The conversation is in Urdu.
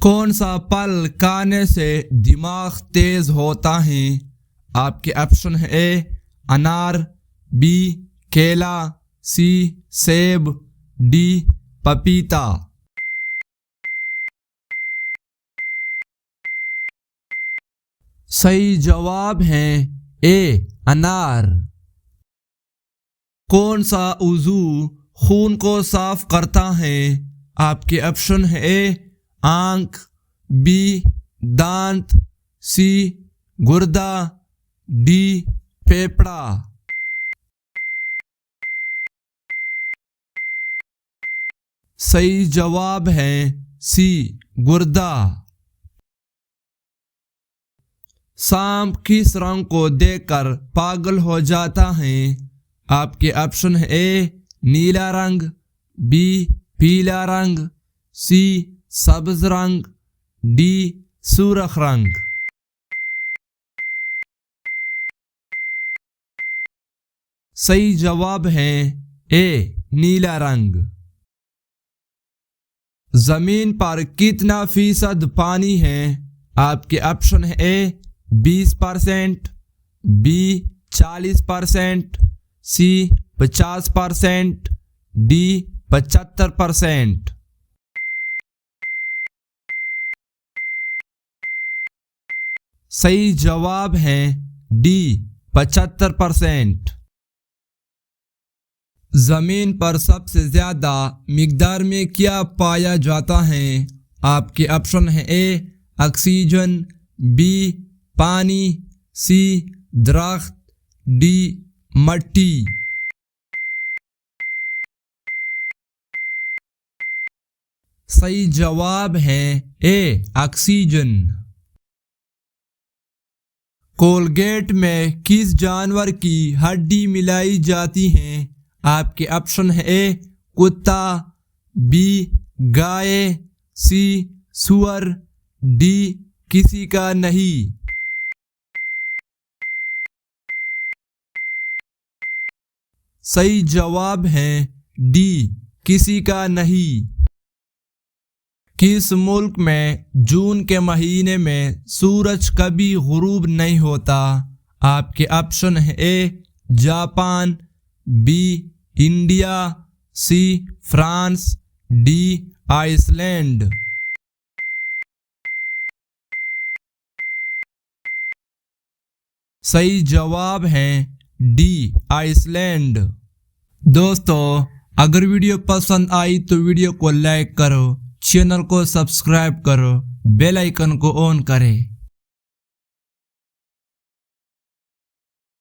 کون سا پھل کھانے سے دماغ تیز ہوتا ہے؟ آپ کے آپشن ہے اے انار، بی کیلا، سی سیب، ڈی پپیتا۔ صحیح جواب ہے اے انار۔ کون سا عضو خون کو صاف کرتا ہے؟ آپ کے آپشن ہے اے آنکھ، بی دانت، سی گردہ، ڈی پھیپھڑا۔ صحیح جواب ہے سی گردہ۔ سانپ کس رنگ کو دیکھ کر پاگل ہو جاتا ہے؟ آپ کے آپشن ہے اے نیلا رنگ، بی پیلا رنگ، سی سبز رنگ، ڈی سرخ رنگ۔ صحیح جواب ہے اے نیلا رنگ۔ زمین پر کتنا فیصد پانی ہے؟ آپ کے آپشن ہے اے 20%، بی 40%، سی 50%، ڈی 75%۔ صحیح جواب ہے ڈی 75%۔ زمین پر سب سے زیادہ مقدار میں کیا پایا جاتا ہے؟ آپ کے آپشن ہے اے آکسیجن، بی پانی، سی درخت، ڈی مٹی۔ صحیح جواب ہے اے آکسیجن۔ کولگیٹ میں کس جانور کی ہڈی ملائی جاتی ہے؟ آپ کے آپشن ہے اے کتا، بی گائے، سی سور، ڈی کسی کا نہیں۔ صحیح جواب ہے ڈی کسی کا نہیں۔ کس ملک میں جون کے مہینے میں سورج کبھی غروب نہیں ہوتا؟ آپ کے آپشن ہے اے جاپان، بی انڈیا، سی فرانس، ڈی آئس لینڈ۔ صحیح جواب ہے ڈی آئس لینڈ۔ دوستو اگر ویڈیو پسند آئی تو ویڈیو کو لائک کرو، چینل کو سبسکرائب کرو، بیل آئیکن کو آن کرے۔